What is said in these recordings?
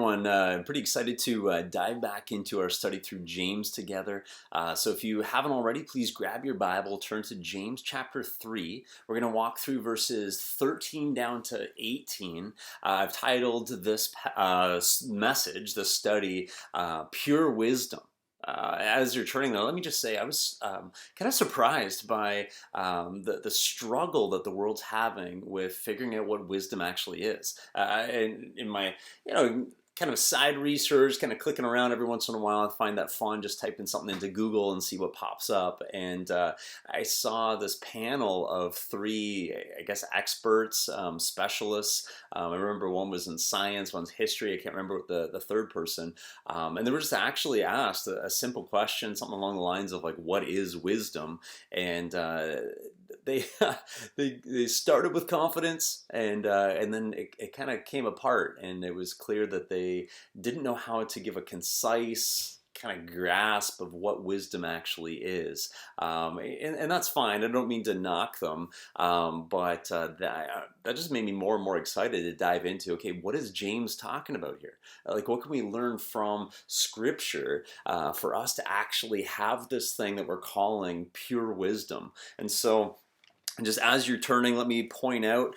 everyone. I'm pretty excited to dive back into our study through James together. So if you haven't already, please grab your Bible, turn to James chapter 3. We're going to walk through verses 13 down to 18. I've titled this message, this study, Pure Wisdom. As you're turning there, let me just say I was kind of surprised by the struggle that the world's having with figuring out what wisdom actually is. And in my, kind of side research, kind of clicking around every once in a while, I find that fun just typing something into Google and see what pops up. And I saw this panel of three, I guess, experts, specialists. I remember one was in science, one's history. I can't remember what the third person. And they were just actually asked a simple question, something along the lines of like, what is wisdom? And they they started with confidence, and then it kind of came apart, and it was clear that they didn't know how to give a concise kind of grasp of what wisdom actually is, and that's fine. I don't mean to knock them, but that just made me more and more excited to dive into, okay, what is James talking about here? Like, what can we learn from Scripture for us to actually have this thing that we're calling pure wisdom? And so, just as you're turning, let me point out,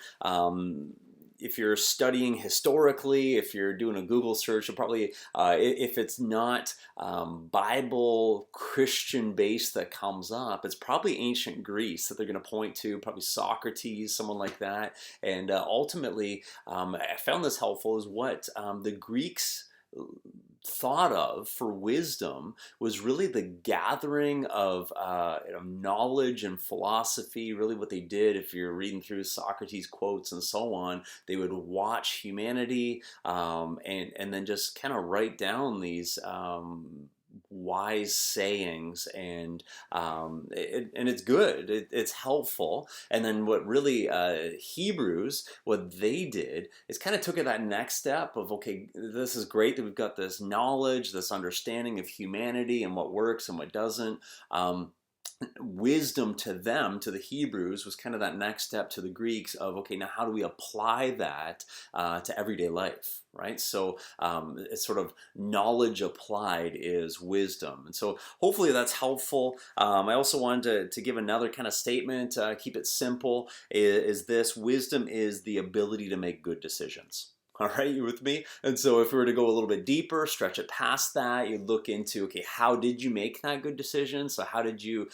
if you're studying historically, if you're doing a Google search, you'll probably, if it's not Bible Christian based that comes up, it's probably ancient Greece that they're going to point to, probably Socrates, someone like that. And ultimately, I found this helpful, is what the Greeks thought of for wisdom was really the gathering of knowledge and philosophy. Really what they did, if you're reading through Socrates quotes and so on, they would watch humanity and then just kind of write down these wise sayings, and it's good, it's helpful. And then what really Hebrews, what they did is kind of took it that next step of, okay, this is great that we've got this knowledge, this understanding of humanity and what works and what doesn't. Wisdom to them, to the Hebrews, was kind of that next step to the Greeks of, okay, now how do we apply that to everyday life, right? So it's sort of knowledge applied is wisdom. And so hopefully that's helpful. I also wanted to give another kind of statement, keep it simple, is this: wisdom is the ability to make good decisions. All right, you with me? And so if we were to go a little bit deeper, stretch it past that, you look into, okay, how did you make that good decision? So how did you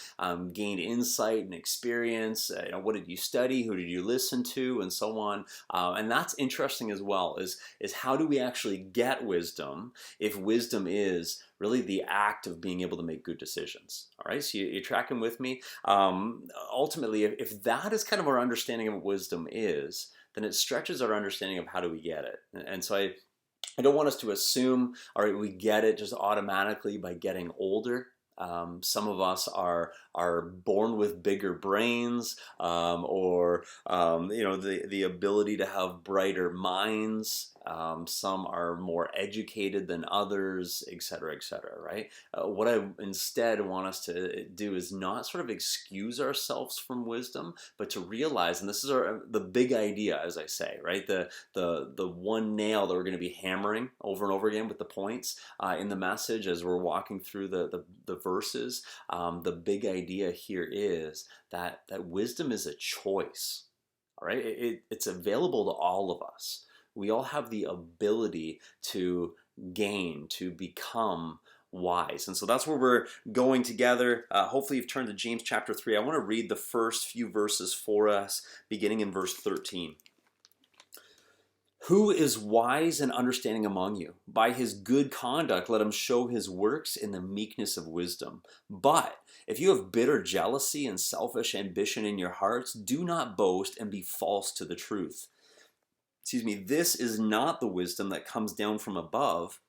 gain insight and experience? What did you study? Who did you listen to? And so on. And that's interesting as well, is how do we actually get wisdom if wisdom is really the act of being able to make good decisions? All right, so you're tracking with me? Ultimately, if that is kind of our understanding of what wisdom is, then it stretches our understanding of how do we get it. And so I don't want us to assume, all right, we get it just automatically by getting older. Some of us are born with bigger brains, or the ability to have brighter minds. Some are more educated than others, et cetera, right? What I instead want us to do is not sort of excuse ourselves from wisdom, but to realize, and this is the big idea, as I say, right? The one nail that we're going to be hammering over and over again with the points in the message as we're walking through the verses. The big idea here is that wisdom is a choice. All right, it's available to all of us. We all have the ability to gain, to become wise. And so that's where we're going together. Hopefully you've turned to James chapter 3. I want to read the first few verses for us, beginning in verse 13. Who is wise and understanding among you? By his good conduct, let him show his works in the meekness of wisdom. But if you have bitter jealousy and selfish ambition in your hearts, do not boast and be false to the truth. This is not the wisdom that comes down from above,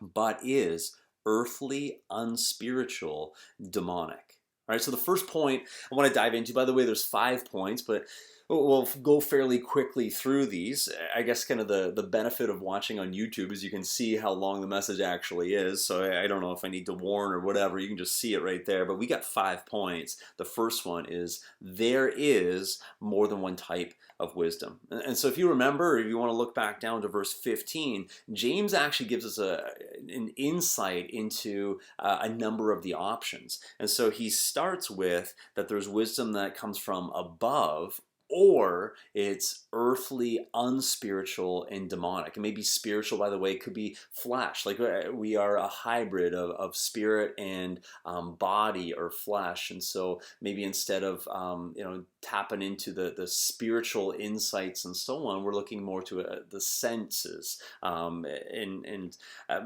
but is earthly, unspiritual, demonic. All right, so the first point I want to dive into, by the way, there's 5 points, but We'll go fairly quickly through these. I guess kind of the benefit of watching on YouTube is you can see how long the message actually is. So I don't know if I need to warn or whatever. You can just see it right there. But we got 5 points. The first one is there is more than one type of wisdom. And so if you remember, if you want to look back down to verse 15, James actually gives us an insight into a number of the options. And so he starts with that there's wisdom that comes from above, or it's earthly, unspiritual, and demonic. And maybe spiritual, by the way, could be flesh. Like we are a hybrid of spirit and body or flesh. And so maybe instead of tapping into the spiritual insights and so on, we're looking more to the senses, and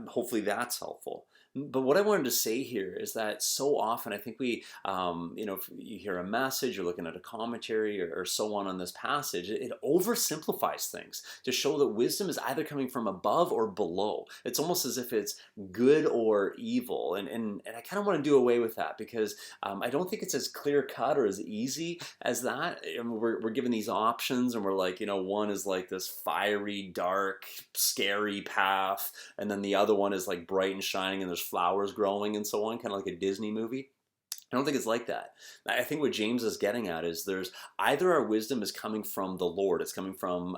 hopefully that's helpful. But what I wanted to say here is that so often I think we, if you hear a message, you're looking at a commentary or so on this passage, it oversimplifies things to show that wisdom is either coming from above or below. It's almost as if it's good or evil. And I kind of want to do away with that because I don't think it's as clear cut or as easy as that. We're given these options and we're like, one is like this fiery, dark, scary path, and then the other one is like bright and shining and there's flowers growing and so on, kind of like a Disney movie. I don't think it's like that. I think what James is getting at is there's either our wisdom is coming from the Lord, it's coming from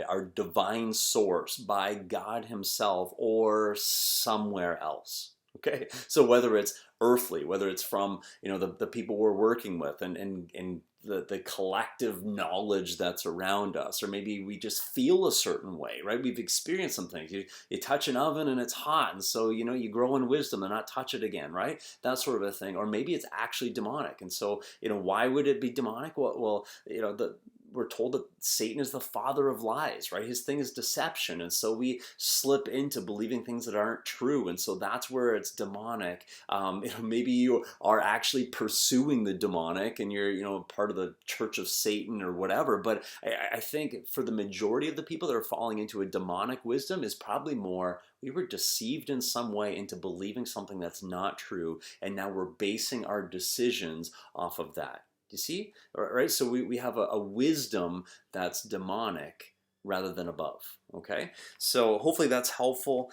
our divine source by God himself, or somewhere else. Okay, so whether it's earthly, whether it's from the people we're working with and the collective knowledge that's around us, or maybe we just feel a certain way, right? We've experienced some things. You touch an oven and it's hot, and so you grow in wisdom and not touch it again, right? That sort of a thing. Or maybe it's actually demonic, and so why would it be demonic? Well, we're told that Satan is the father of lies, right? His thing is deception. And so we slip into believing things that aren't true. And so that's where it's demonic. Maybe you are actually pursuing the demonic and you're, part of the church of Satan or whatever. But I think for the majority of the people that are falling into a demonic wisdom is probably more, we were deceived in some way into believing something that's not true. And now we're basing our decisions off of that. You see? Right? So we have a wisdom that's demonic rather than above. Okay? So hopefully that's helpful.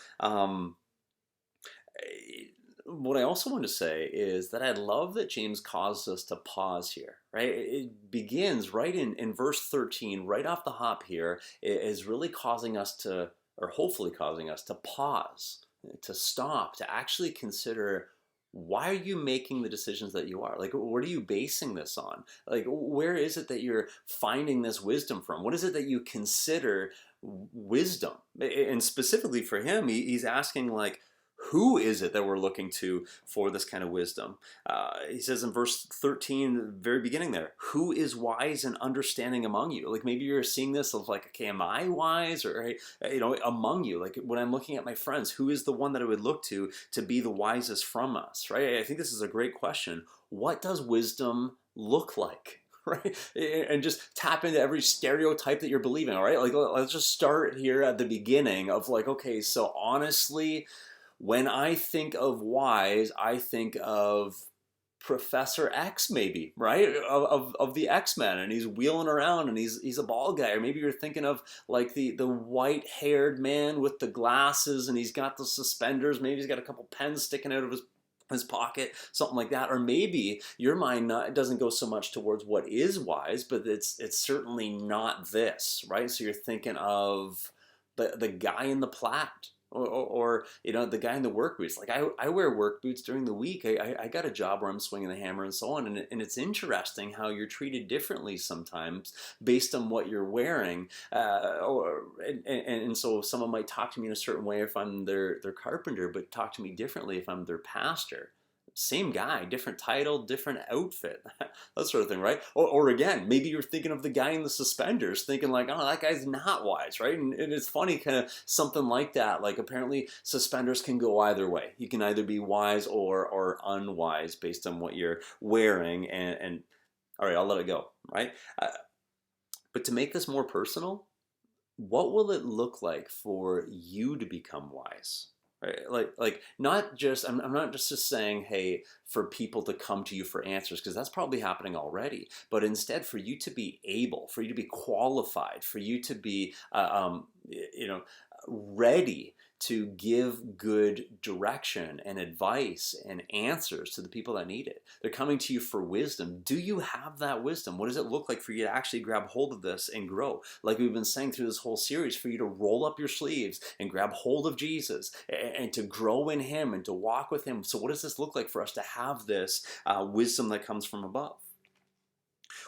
What I also want to say is that I love that James causes us to pause here, right? It begins right in verse 13, right off the hop here, is really causing us to, or hopefully causing us to pause, to stop, to actually consider, why are you making the decisions that you are? Like, what are you basing this on? Like, where is it that you're finding this wisdom from? What is it that you consider wisdom? And specifically for him, he's asking, like, who is it that we're looking to for this kind of wisdom? He says in verse 13, the very beginning there, who is wise and understanding among you? Like maybe you're seeing this of like, okay, am I wise? Or, among you, like when I'm looking at my friends, who is the one that I would look to be the wisest from us, right? I think this is a great question. What does wisdom look like? Right? And just tap into every stereotype that you're believing, all right? Like, let's just start here at the beginning of like, okay, so honestly, when I think of wise, I think of Professor X, maybe, right? Of the X-Men, and he's wheeling around and he's a bald guy. Or maybe you're thinking of like the white-haired man with the glasses and he's got the suspenders. Maybe he's got a couple pens sticking out of his pocket, something like that. Or maybe your mind doesn't go so much towards what is wise, but it's certainly not this, right? So you're thinking of the guy in the plaid. Or the guy in the work boots. Like I wear work boots during the week. I got a job where I'm swinging the hammer and so on. And it's interesting how you're treated differently sometimes based on what you're wearing. And so someone might talk to me in a certain way if I'm their carpenter, but talk to me differently if I'm their pastor. Same guy, different title, different outfit, that sort of thing, right? Or again, maybe you're thinking of the guy in the suspenders, thinking like, oh, that guy's not wise, right? And it's funny, kind of something like that. Like apparently suspenders can go either way. You can either be wise or unwise based on what you're wearing. And all right, I'll let it go, right? But to make this more personal, what will it look like for you to become wise? Right? Like not just I'm not just saying, hey, for people to come to you for answers, because that's probably happening already, but instead for you to be able, for you to be qualified, for you to be you know, ready to give good direction and advice and answers to the people that need it. They're coming to you for wisdom. Do you have that wisdom? What does it look like for you to actually grab hold of this and grow? Like we've been saying through this whole series, for you to roll up your sleeves and grab hold of Jesus and to grow in Him and to walk with Him. So what does this look like for us to have this wisdom that comes from above?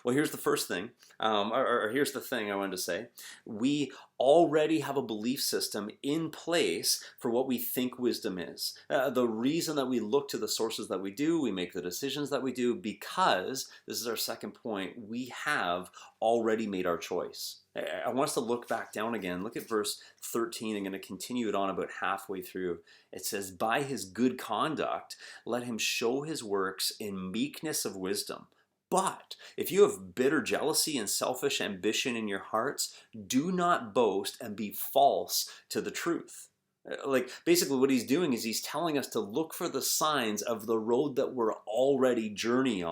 Well, here's the first thing, or here's the thing I wanted to say. We already have a belief system in place for what we think wisdom is. The reason that we look to the sources that we do, we make the decisions that we do, because, this is our second point, we have already made our choice. I want us to look back down again. Look at verse 13. I'm going to continue it on about halfway through. It says, by his good conduct, let him show his works in meekness of wisdom. But if you have bitter jealousy and selfish ambition in your hearts, do not boast and be false to the truth. Like basically what he's doing is he's telling us to look for the signs of the road that we're already journeying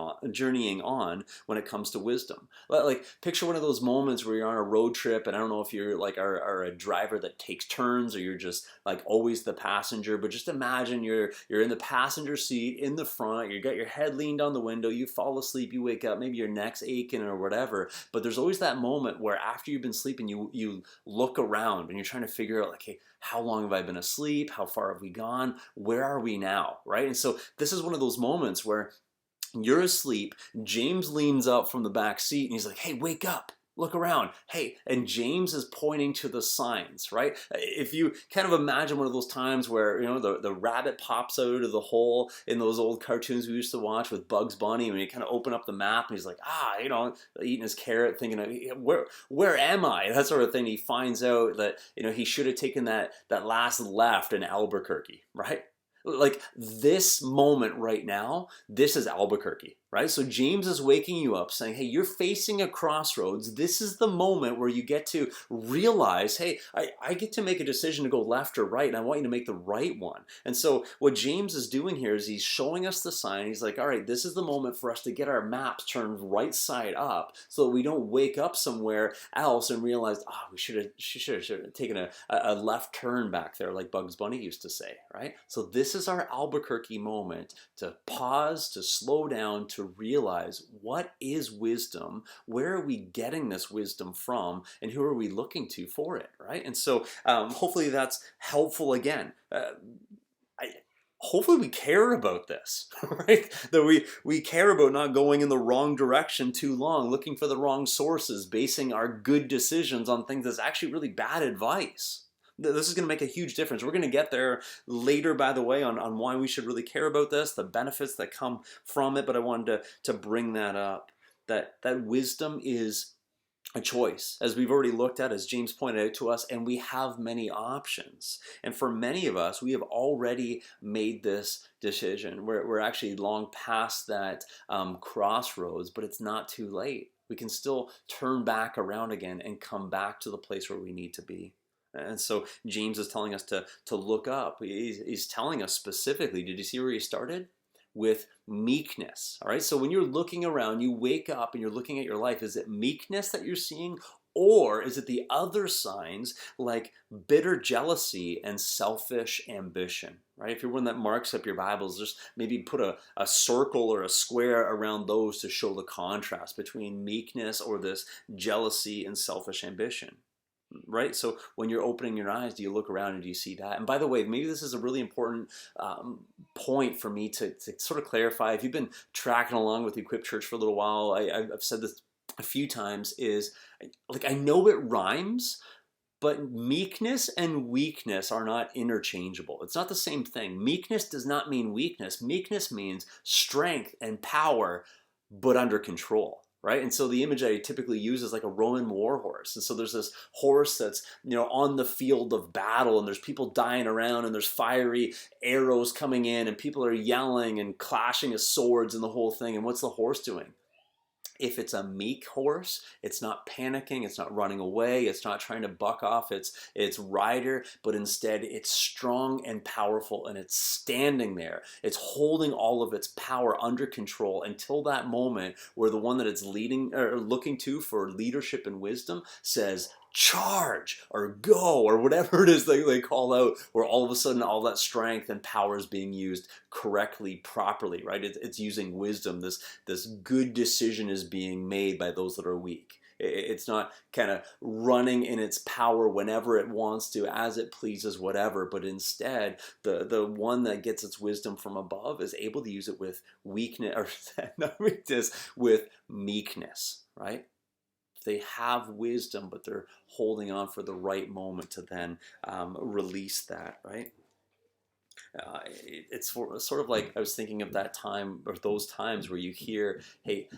on when it comes to wisdom. Like picture one of those moments where you're on a road trip, and I don't know if you're like are a driver that takes turns or you're just like always the passenger, but just imagine you're in the passenger seat in the front, you got your head leaned on the window, you fall asleep, you wake up, maybe your neck's aching or whatever, but there's always that moment where after you've been sleeping, you look around and you're trying to figure out like, hey, how long have I been asleep? How far have we gone? Where are we now? Right? And so this is one of those moments where you're asleep. James leans up from the back seat and he's like, hey, wake up. Look around. Hey, and James is pointing to the signs, right? If you kind of imagine one of those times where, you know, the rabbit pops out of the hole in those old cartoons we used to watch with Bugs Bunny, when you kind of open up the map and he's like, you know, eating his carrot, thinking, where am I? That sort of thing. He finds out that, you know, he should have taken that last left in Albuquerque, right? Like this moment right now, this is Albuquerque, right? So James is waking you up saying, hey, you're facing a crossroads. This is the moment where you get to realize, hey, I get to make a decision to go left or right, and I want you to make the right one. And so what James is doing here is he's showing us the sign. He's like, all right, this is the moment for us to get our maps turned right side up so that we don't wake up somewhere else and realize, we should have taken a left turn back there like Bugs Bunny used to say, right? So this is our Albuquerque moment to pause, to slow down, to realize what is wisdom, where are we getting this wisdom from, and who are we looking to for it, right? And so hopefully that's helpful again. Hopefully we care about this, right? That we care about not going in the wrong direction too long, looking for the wrong sources, basing our good decisions on things that's actually really bad advice. This is going to make a huge difference. We're going to get there later, by the way, on why we should really care about this, the benefits that come from it, but I wanted to bring that up, that wisdom is a choice, as we've already looked at, as James pointed out to us, and we have many options. And for many of us, we have already made this decision. We're actually long past that crossroads, but it's not too late. We can still turn back around again and come back to the place where we need to be. And so James is telling us to look up. He's telling us specifically, did you see where he started? With meekness. All right, so when you're looking around, you wake up and you're looking at your life, is it meekness that you're seeing? Or is it the other signs like bitter jealousy and selfish ambition, right? If you're one that marks up your Bibles, just maybe put a circle or a square around those to show the contrast between meekness or this jealousy and selfish ambition. Right? So when you're opening your eyes, do you look around and do you see that? And by the way, maybe this is a really important point for me to sort of clarify. If you've been tracking along with the Equip Church for a little while, I've said this a few times, is like, I know it rhymes, but meekness and weakness are not interchangeable. It's not the same thing. Meekness does not mean weakness. Meekness means strength and power, but under control. Right? And so the image I typically use is like a Roman war horse. And so there's this horse that's, you know, on the field of battle, and there's people dying around, and there's fiery arrows coming in, and people are yelling and clashing of swords and the whole thing. And what's the horse doing? If it's a meek horse, it's not panicking, it's not running away, it's not trying to buck off its rider, but instead it's strong and powerful, and it's standing there. It's holding all of its power under control until that moment where the one that it's leading or looking to for leadership and wisdom says, charge or go or whatever it is they call out, where all of a sudden all that strength and power is being used correctly, properly, right? It's using wisdom. This good decision is being made by those that are weak. It's not kind of running in its power whenever it wants to, as it pleases, whatever, but instead the one that gets its wisdom from above is able to use it with weakness, or not weakness, with meekness, right? They have wisdom, but they're holding on for the right moment to then release that, right? It's sort of like I was thinking of that time, or those times where you hear, hey,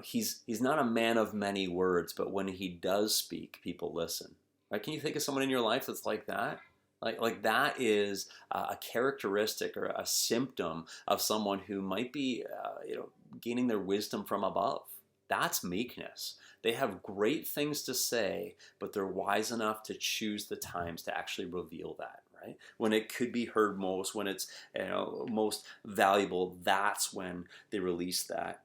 he's not a man of many words, but when he does speak, people listen. Right? Can you think of someone in your life that's like that? Like that is a characteristic or a symptom of someone who might be, gaining their wisdom from above. That's meekness. They have great things to say, but they're wise enough to choose the times to actually reveal that, right? When it could be heard most, when it's most valuable, that's when they release that.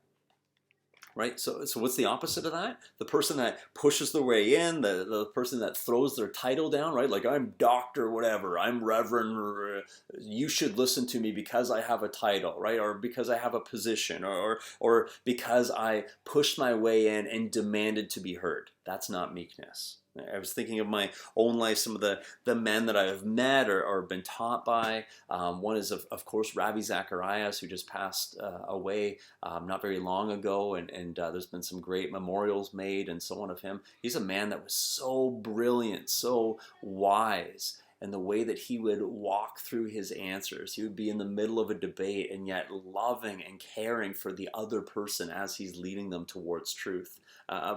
Right? So what's the opposite of that? The person that pushes their way in, the person that throws their title down, right? Like, I'm doctor whatever, I'm reverend, you should listen to me because I have a title, right? Or because I have a position, or because I pushed my way in and demanded to be heard. That's not meekness. I was thinking of my own life, some of the men that I have met or been taught by. One is, of course, Ravi Zacharias, who just passed away not very long ago, and there's been some great memorials made and so on of him. He's a man that was so brilliant, so wise, and the way that he would walk through his answers. He would be in the middle of a debate and yet loving and caring for the other person as he's leading them towards truth.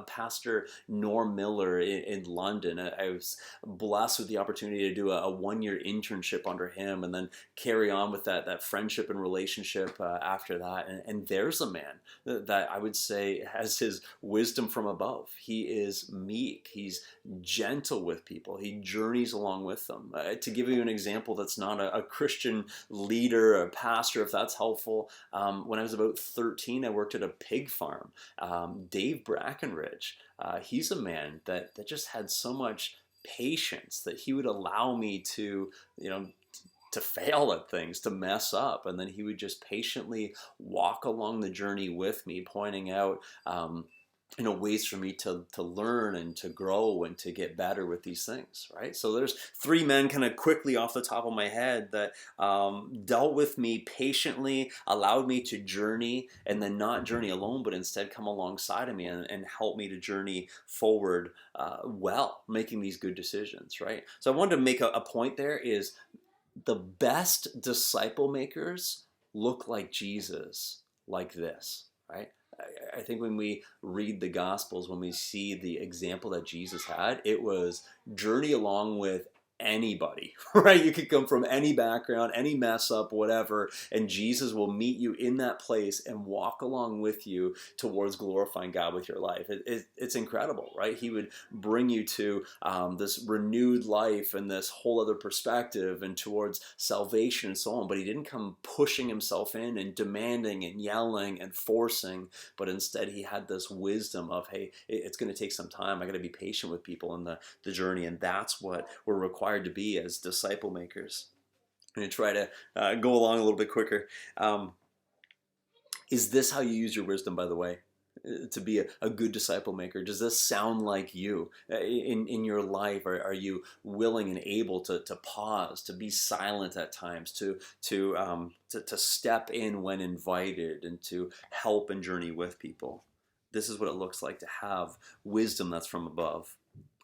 Pastor Norm Miller in London, I was blessed with the opportunity to do a one-year internship under him and then carry on with that friendship and relationship after that. And there's a man that I would say has his wisdom from above. He is meek. He's gentle with people. He journeys along with them. To give you an example that's not a Christian leader, a pastor, if that's helpful, when I was about 13, I worked at a pig farm. Dave Brackenridge, he's a man that just had so much patience that he would allow me to, to fail at things, to mess up, and then he would just patiently walk along the journey with me, pointing out ways for me to learn and to grow and to get better with these things, right? So there's three men kind of quickly off the top of my head that dealt with me patiently, allowed me to journey, and then not journey alone, but instead come alongside of me and help me to journey forward well, making these good decisions, right? So I wanted to make a point there is the best disciple makers look like Jesus like this, right? I think when we read the Gospels, when we see the example that Jesus had, it was journey along with anybody, right? You could come from any background, any mess up, whatever, and Jesus will meet you in that place and walk along with you towards glorifying God with your life. It's incredible, right? He would bring you to this renewed life and this whole other perspective and towards salvation and so on, but he didn't come pushing himself in and demanding and yelling and forcing, but instead he had this wisdom of, hey, it's going to take some time. I got to be patient with people in the journey, and that's what we're required to be as disciple makers. I'm going to try to go along a little bit quicker. Is this how you use your wisdom, by the way, to be a good disciple maker? Does this sound like you in your life? Are you willing and able to pause, to be silent at times, to step in when invited, and to help and journey with people? This is what it looks like to have wisdom that's from above.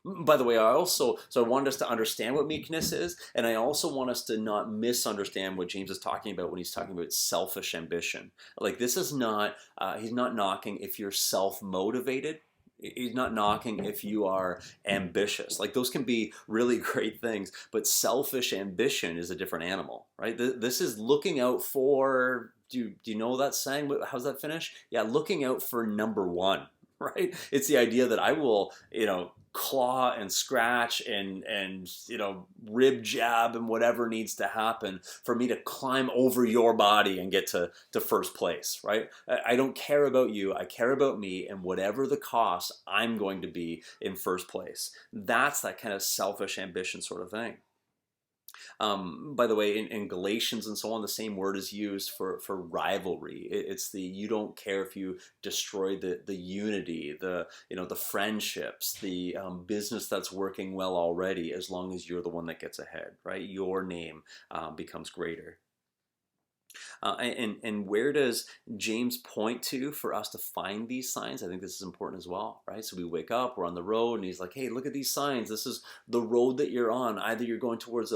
By the way, I wanted us to understand what meekness is, and I also want us to not misunderstand what James is talking about when he's talking about selfish ambition. Like, this is not, he's not knocking if you're self-motivated. He's not knocking if you are ambitious. Like, those can be really great things, but selfish ambition is a different animal, right? This is looking out for, do you know that saying? How's that finish? Yeah, looking out for number one. right? It's the idea that I will, claw and scratch and rib jab and whatever needs to happen for me to climb over your body and get to first place, right? I don't care about you, I care about me, and whatever the cost, I'm going to be in first place. That's that kind of selfish ambition sort of thing. By the way, in Galatians and so on, the same word is used for rivalry. It's the, you don't care if you destroy the unity, the friendships, the business that's working well already, as long as you're the one that gets ahead, right? Your name becomes greater. And where does James point to for us to find these signs? I think this is important as well, right? So we wake up, we're on the road, and he's like, "Hey, look at these signs. This is the road that you're on. Either you're going towards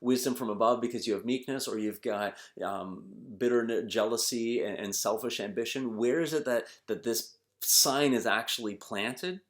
wisdom from above because you have meekness, or you've got bitter jealousy and selfish ambition. Where is it that this sign is actually planted?"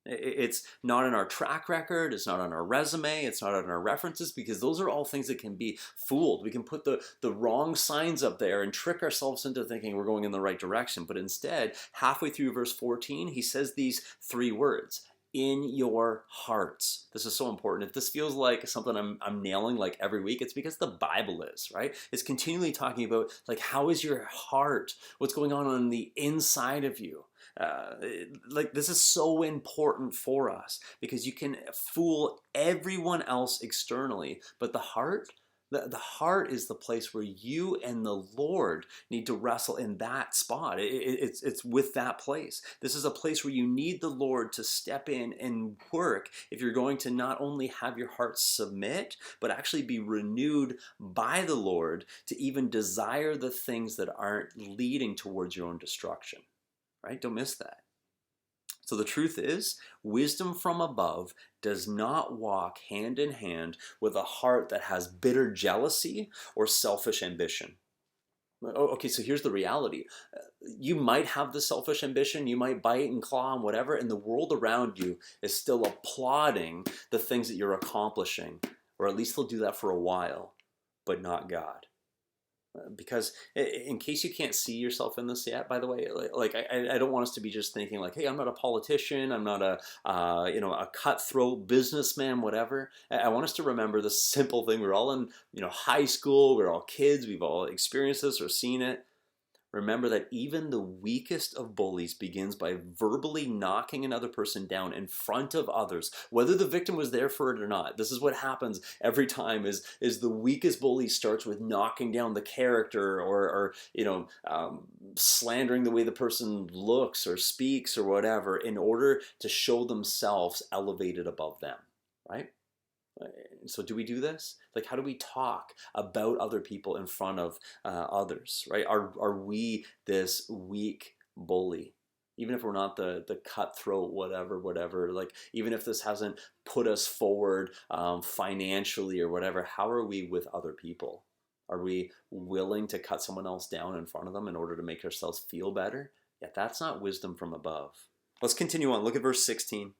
It's not in our track record, it's not on our resume, it's not on our references, because those are all things that can be fooled. We can put the wrong signs up there and trick ourselves into thinking we're going in the right direction. But instead, halfway through verse 14, he says these three words: in your hearts. This is so important. If this feels like something I'm nailing like every week, it's because the Bible is, right? It's continually talking about, like, how is your heart? What's going on the inside of you? Like, this is so important for us, because you can fool everyone else externally, but the heart, the heart is the place where you and the Lord need to wrestle in that spot. It's with that place. This is a place where you need the Lord to step in and work if you're going to not only have your heart submit, but actually be renewed by the Lord to even desire the things that aren't leading towards your own destruction. Right? Don't miss that. So the truth is, wisdom from above does not walk hand in hand with a heart that has bitter jealousy or selfish ambition. Okay, so here's the reality. You might have the selfish ambition, you might bite and claw and whatever, and the world around you is still applauding the things that you're accomplishing, or at least they'll do that for a while, but not God. Because in case you can't see yourself in this yet, by the way, I don't want us to be just thinking like, hey, I'm not a politician, I'm not a cutthroat businessman, whatever. I want us to remember the simple thing. We're all in high school, we're all kids, we've all experienced this or seen it. Remember that even the weakest of bullies begins by verbally knocking another person down in front of others, whether the victim was there for it or not. This is what happens every time, is the weakest bully starts with knocking down the character, or slandering the way the person looks or speaks or whatever, in order to show themselves elevated above them, right? So do we do this? Like, how do we talk about other people in front of others, right? Are we this weak bully? Even if we're not the cutthroat, whatever, like, even if this hasn't put us forward financially or whatever, how are we with other people? Are we willing to cut someone else down in front of them in order to make ourselves feel better? Yeah, that's not wisdom from above. Let's continue on. Look at verse 16.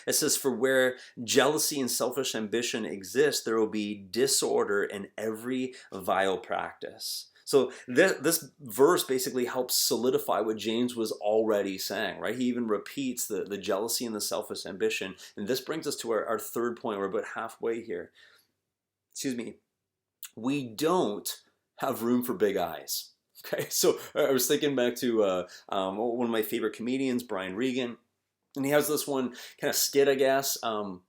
It says, "For where jealousy and selfish ambition exist, there will be disorder in every vile practice." So this verse basically helps solidify what James was already saying, right? He even repeats the jealousy and the selfish ambition. And this brings us to our third point. We're about halfway here. Excuse me. We don't have room for big eyes. Okay, so I was thinking back to one of my favorite comedians, Brian Regan. And he has this one kind of skit, I guess, where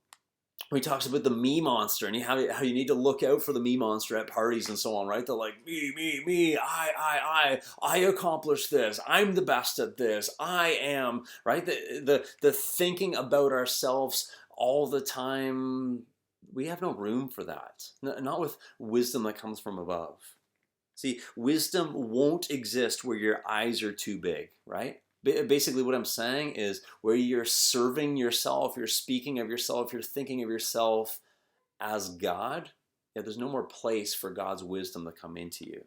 he talks about the me monster, and how you need to look out for the me monster at parties and so on, right? They're like, me, I accomplished this, I'm the best at this, I am, right? The thinking about ourselves all the time, we have no room for that. Not with wisdom that comes from above. See, wisdom won't exist where your eyes are too big, right? Basically what I'm saying is, where you're serving yourself, you're speaking of yourself, you're thinking of yourself as God, yeah, there's no more place for God's wisdom to come into you.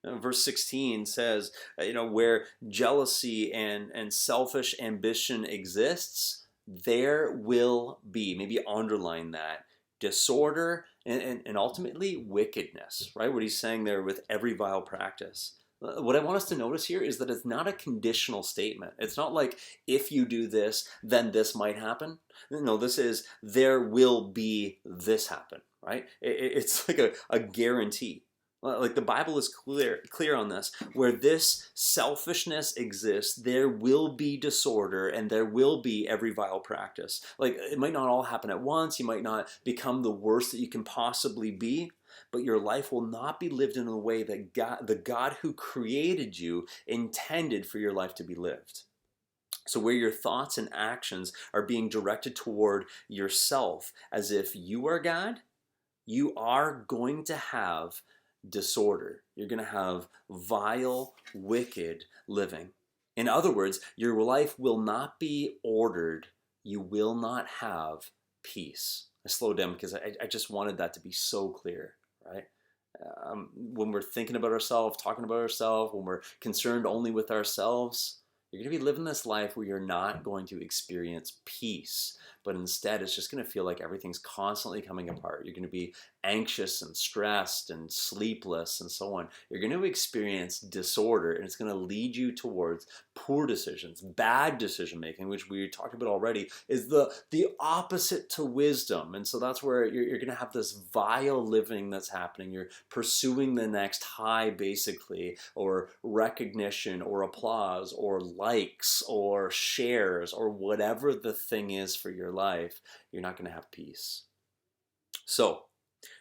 Verse 16 says, where jealousy and selfish ambition exists, there will be, maybe underline that, disorder and ultimately wickedness, right? What he's saying there with every vile practice. What I want us to notice here is that it's not a conditional statement. It's not like, if you do this, then this might happen. No, this is, there will be this happen, right? It's like a guarantee. Like the Bible is clear on this. Where this selfishness exists, there will be disorder and there will be every vile practice. Like, it might not all happen at once. You might not become the worst that you can possibly be, but your life will not be lived in a way that the God who created you intended for your life to be lived. So where your thoughts and actions are being directed toward yourself as if you are God, you are going to have disorder. You're going to have vile, wicked living. In other words, your life will not be ordered. You will not have peace. I slowed down because I just wanted that to be so clear, right? When we're thinking about ourselves, talking about ourselves, when we're concerned only with ourselves, you're going to be living this life where you're not going to experience peace, but instead it's just going to feel like everything's constantly coming apart. You're going to be anxious and stressed and sleepless and so on. You're going to experience disorder, and it's going to lead you towards poor decisions. Bad decision making, which we talked about already, is the opposite to wisdom. And so that's where you're going to have this vile living that's happening. You're pursuing the next high, basically, or recognition or applause or likes or shares or whatever the thing is for your life. You're not going to have peace. So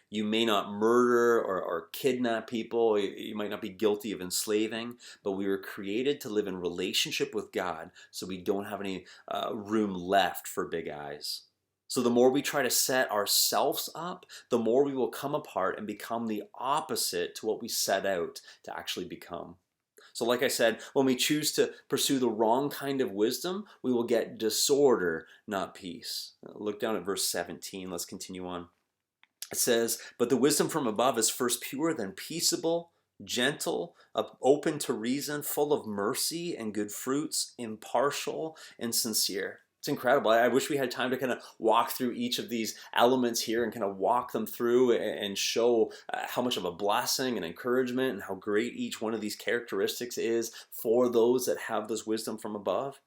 you may not murder or kidnap people. You might not be guilty of enslaving, but we were created to live in relationship with God, so we don't have any room left for big eyes. So the more we try to set ourselves up, the more we will come apart and become the opposite to what we set out to actually become. So like I said, when we choose to pursue the wrong kind of wisdom, we will get disorder, not peace. Look down at verse 17. Let's continue on. It says, but the wisdom from above is first pure, then peaceable, gentle, open to reason, full of mercy and good fruits, impartial and sincere. It's incredible. I wish we had time to kind of walk through each of these elements here and kind of walk them through and show how much of a blessing and encouragement and how great each one of these characteristics is for those that have this wisdom from above.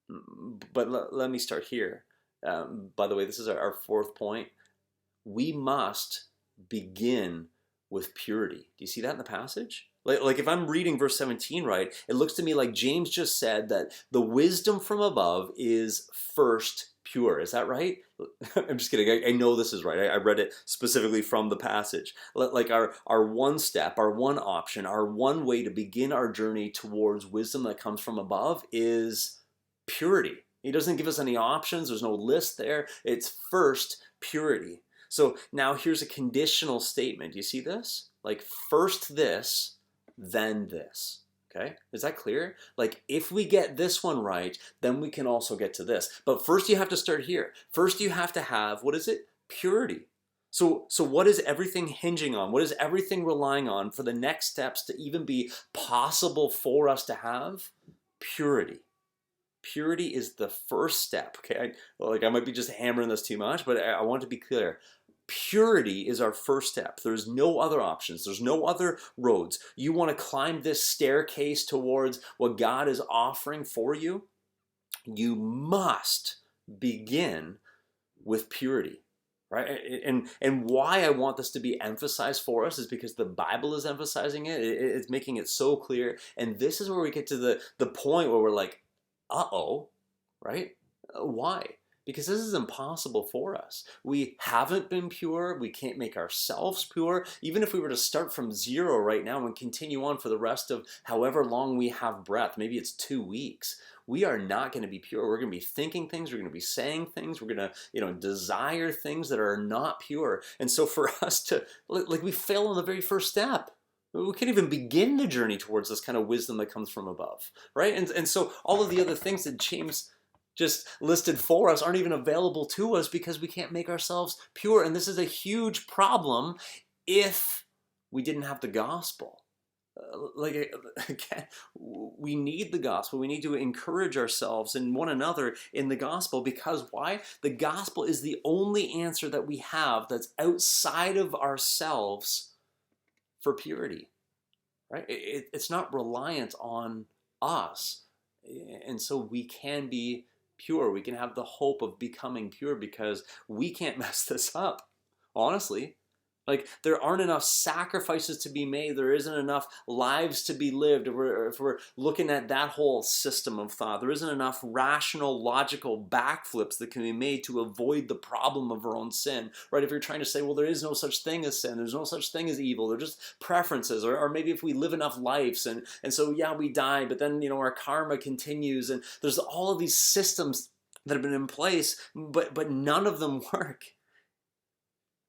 But let me start here. By the way, this is our fourth point. We must begin with purity. Do you see that in the passage? Like if I'm reading verse 17 right, it looks to me like James just said that the wisdom from above is first pure. Is that right? I'm just kidding. I know this is right. I read it specifically from the passage. Like our one step, our one option, our one way to begin our journey towards wisdom that comes from above is purity. He doesn't give us any options. There's no list there. It's first purity. So now here's a conditional statement. Do you see this? Like first this, then this. Okay, is that clear? Like if we get this one right, then we can also get to this. But first you have to start here. First you have to have, what is it? Purity. So what is everything hinging on? What is everything relying on for the next steps to even be possible for us to have? Purity. Purity is the first step. Okay, I might be just hammering this too much, but I want to be clear. Purity is our first step. There's no other options. There's no other roads. You want to climb this staircase towards what God is offering for you? You must begin with purity, right? And why I want this to be emphasized for us is because the Bible is emphasizing it. It's making it so clear. And this is where we get to the point where we're like, uh-oh, right? Why? Because this is impossible for us. We haven't been pure. We can't make ourselves pure. Even if we were to start from zero right now and continue on for the rest of however long we have breath, maybe it's 2 weeks, we are not going to be pure. We're going to be thinking things. We're going to be saying things. We're going to, desire things that are not pure. And so for us to, we fail on the very first step. We can't even begin the journey towards this kind of wisdom that comes from above, right? And so all of the other things that James just listed for us aren't even available to us because we can't make ourselves pure. And this is a huge problem if we didn't have the gospel. Again, we need the gospel. We need to encourage ourselves and one another in the gospel because why? The gospel is the only answer that we have that's outside of ourselves for purity. right? It's not reliant on us. And so we can be pure. We can have the hope of becoming pure because we can't mess this up, honestly. Like, there aren't enough sacrifices to be made. There isn't enough lives to be lived. If we're looking at that whole system of thought, there isn't enough rational, logical backflips that can be made to avoid the problem of our own sin, right? If you're trying to say, well, there is no such thing as sin, there's no such thing as evil, they're just preferences, or maybe if we live enough lives, and so yeah, we die, but then our karma continues, and there's all of these systems that have been in place, but none of them work.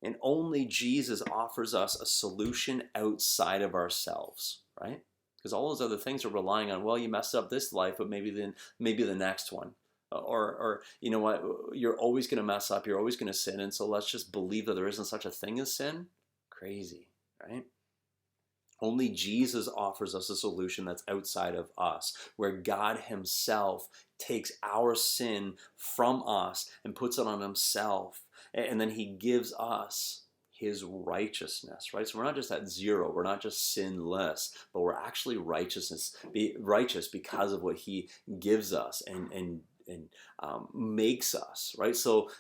And only Jesus offers us a solution outside of ourselves, right? Because all those other things are relying on, well, you messed up this life, but maybe the next one. Or you know what, you're always going to mess up, you're always going to sin, and so let's just believe that there isn't such a thing as sin. Crazy, right? Only Jesus offers us a solution that's outside of us, where God himself takes our sin from us and puts it on himself, and then he gives us his righteousness, right? So we're not just at zero, we're not just sinless, but we're actually righteous because of what he gives us and makes us, right? So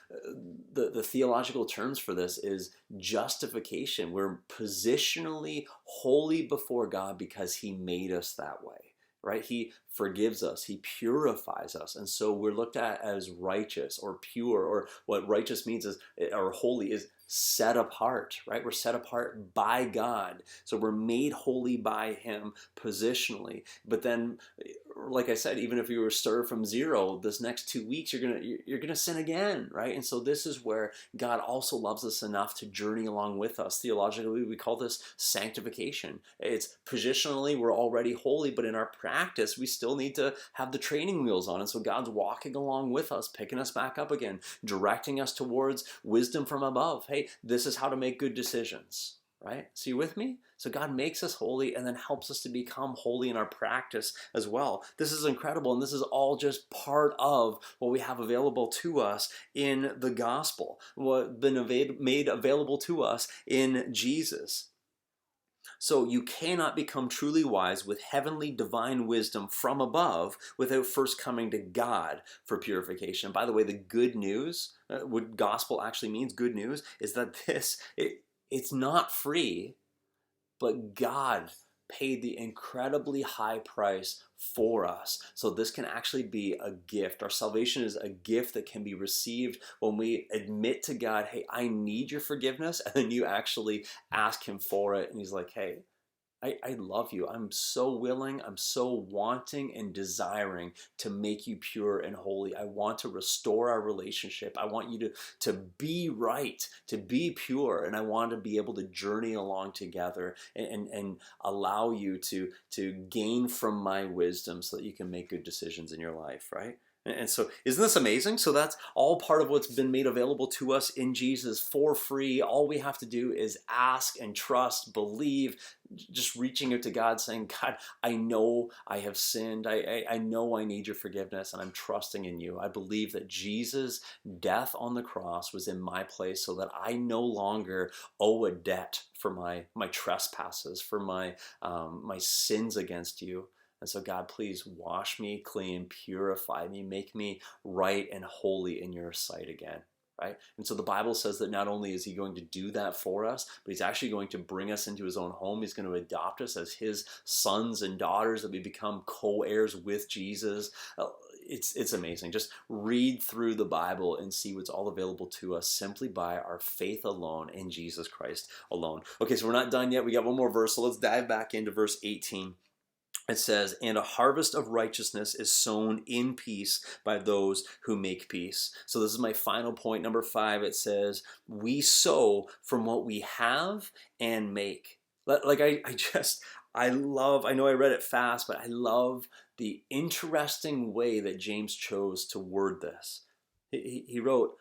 the theological terms for this is justification. We're positionally holy before God because he made us that way, right? He forgives us, he purifies us, and so we're looked at as righteous or pure, or what righteous means is, or holy is set apart, right? We're set apart by God, so we're made holy by him positionally. But then, like I said, even if you were started from zero, this next 2 weeks you're gonna sin again, right? And so this is where God also loves us enough to journey along with us. Theologically, we call this sanctification. It's positionally we're already holy, but in our practice we still need to have the training wheels on, and so God's walking along with us, picking us back up again, directing us towards wisdom from above. Hey, this is how to make good decisions, right? So you with me? So God makes us holy and then helps us to become holy in our practice as well. This is incredible, and this is all just part of what we have available to us in the gospel, what's been made available to us in Jesus. So you cannot become truly wise with heavenly divine wisdom from above without first coming to God for purification. By the way, the good news, what gospel actually means, good news, is that it's not free, but God paid the incredibly high price for us. So this can actually be a gift. Our salvation is a gift that can be received when we admit to God, hey, I need your forgiveness, and then you actually ask him for it, and he's like, hey, I love you. I'm so willing, I'm so wanting and desiring to make you pure and holy. I want to restore our relationship. I want you to be right, to be pure, and I want to be able to journey along together and allow you to gain from my wisdom so that you can make good decisions in your life, right? And so, isn't this amazing? So that's all part of what's been made available to us in Jesus for free. All we have to do is ask and trust, believe, just reaching out to God, saying, God, I know I have sinned. I know I need your forgiveness, and I'm trusting in you. I believe that Jesus' death on the cross was in my place so that I no longer owe a debt for my trespasses, for my sins against you. And so, God, please wash me clean, purify me, make me right and holy in your sight again, right? And so the Bible says that not only is he going to do that for us, but he's actually going to bring us into his own home. He's going to adopt us as his sons and daughters, that we become co-heirs with Jesus. It's amazing. Just read through the Bible and see what's all available to us simply by our faith alone in Jesus Christ alone. Okay, so we're not done yet. We got one more verse, so let's dive back into verse 18. It says, and a harvest of righteousness is sown in peace by those who make peace. So this is my final point, number 5. It says, we sow from what we have and make. Like I love, I know I read it fast, but I love the interesting way that James chose to word this. He wrote,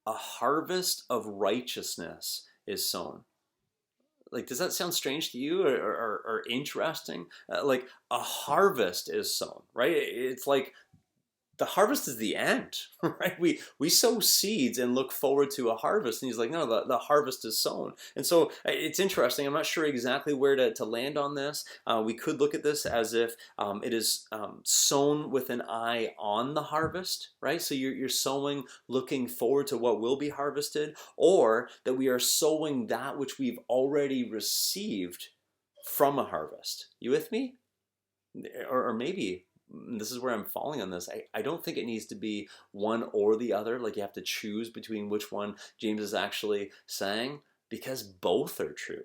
a harvest of righteousness is sown. Like, does that sound strange to you or interesting? Like, a harvest is sown, right? It's like the harvest is the end, right? We sow seeds and look forward to a harvest. And he's like, no, the harvest is sown. And so it's interesting. I'm not sure exactly where to land on this. We could look at this as if it is sown with an eye on the harvest, right? So you're sowing looking forward to what will be harvested, or that we are sowing that which we've already received from a harvest. You with me? Or maybe this is where I'm falling on this. I don't think it needs to be one or the other. Like you have to choose between which one James is actually saying, because both are true.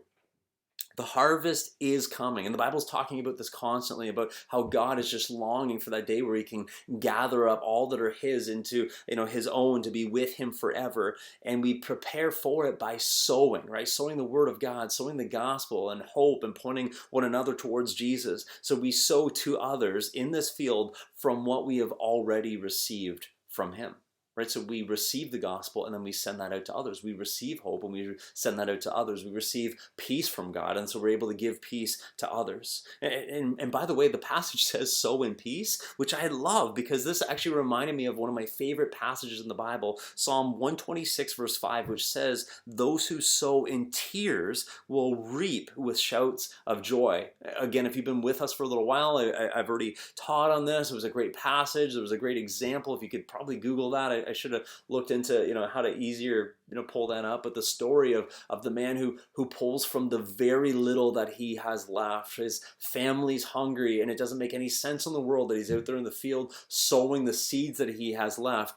The harvest is coming, and the Bible's talking about this constantly, about how God is just longing for that day where he can gather up all that are his into his own, to be with him forever. And we prepare for it by sowing, right? Sowing the word of God, sowing the gospel and hope, and pointing one another towards Jesus. So we sow to others in this field from what we have already received from him. Right, so we receive the gospel and then we send that out to others. We receive hope and we send that out to others. We receive peace from God, and so we're able to give peace to others. And by the way, the passage says sow in peace, which I love, because this actually reminded me of one of my favorite passages in the Bible, Psalm 126 verse 5, which says, those who sow in tears will reap with shouts of joy. Again, if you've been with us for a little while, I've already taught on this. It was a great passage. It was a great example. If you could probably Google that. I should have looked into how to easier pull that up. But the story of the man who pulls from the very little that he has left. His family's hungry, and it doesn't make any sense in the world that he's out there in the field sowing the seeds that he has left,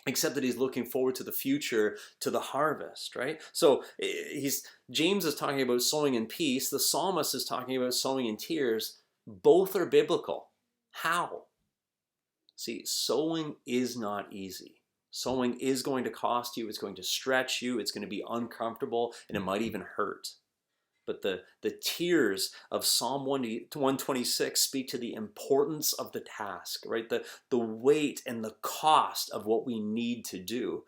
except that he's looking forward to the future, to the harvest, right? So James is talking about sowing in peace. The psalmist is talking about sowing in tears. Both are biblical. How? See, sowing is not easy. Sowing is going to cost you. It's going to stretch you. It's going to be uncomfortable, and it might even hurt. But the tears of Psalm 126 speak to the importance of the task, right? The weight and the cost of what we need to do.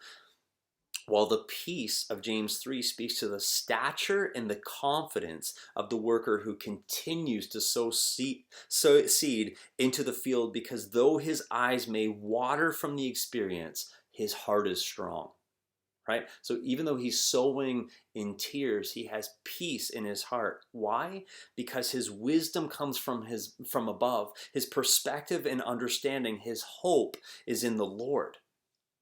While the peace of James 3 speaks to the stature and the confidence of the worker who continues to sow seed into the field, because though his eyes may water from the experience, his heart is strong. Right? So even though he's sowing in tears, he has peace in his heart. Why? Because his wisdom comes from above. His perspective and understanding, his hope is in the Lord.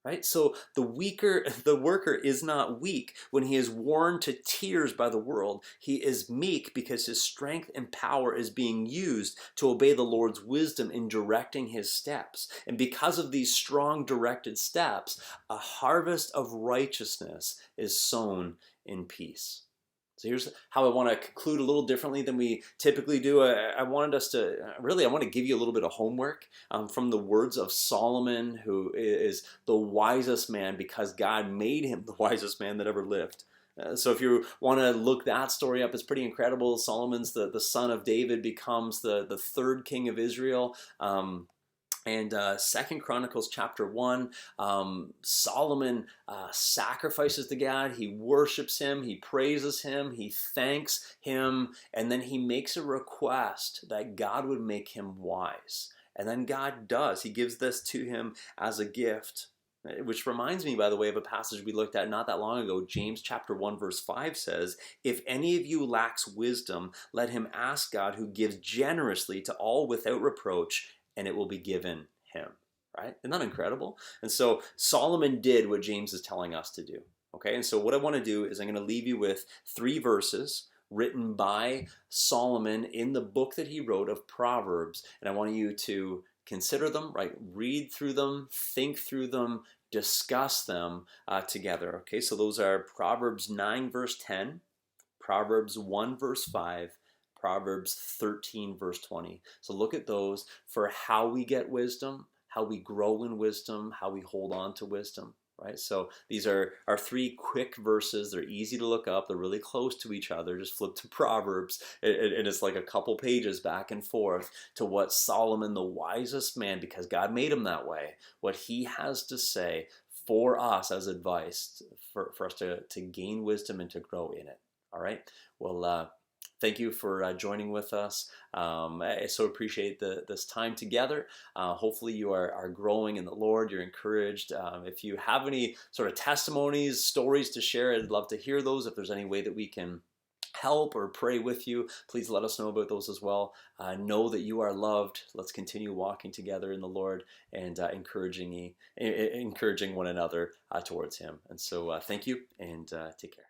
Right? So the worker is not weak when he is worn to tears by the world. He is meek because his strength and power is being used to obey the Lord's wisdom in directing his steps. And because of these strong directed steps, a harvest of righteousness is sown in peace. So here's how I want to conclude a little differently than we typically do. I want to give you a little bit of homework from the words of Solomon, who is the wisest man because God made him the wisest man that ever lived. So if you want to look that story up, it's pretty incredible. Solomon's the son of David, becomes the third king of Israel. And 2 Chronicles chapter 1, Solomon sacrifices to God. He worships him. He praises him. He thanks him. And then he makes a request that God would make him wise. And then God does. He gives this to him as a gift. Which reminds me, by the way, of a passage we looked at not that long ago. James chapter 1 verse 5 says, if any of you lacks wisdom, let him ask God, who gives generously to all without reproach, and it will be given him. Right? Isn't that incredible? And so Solomon did what James is telling us to do. Okay, and so what I want to do is I'm going to leave you with 3 verses written by Solomon in the book that he wrote of Proverbs, and I want you to consider them, right? Read through them, think through them, discuss them together. Okay, so those are Proverbs 9 verse 10, Proverbs 1 verse 5, Proverbs 13 verse 20. So look at those for how we get wisdom, how we grow in wisdom, how we hold on to wisdom. Right? So these are our 3 quick verses. They're easy to look up. They're really close to each other. Just flip to Proverbs, and it's like a couple pages back and forth to what Solomon, the wisest man, because God made him that way, what he has to say for us as advice for us to gain wisdom and to grow in it. All right? Well, thank you for joining with us. I so appreciate this time together. Hopefully you are growing in the Lord. You're encouraged. If you have any sort of testimonies, stories to share, I'd love to hear those. If there's any way that we can help or pray with you, please let us know about those as well. Know that you are loved. Let's continue walking together in the Lord and encouraging one another towards Him. And so thank you, and take care.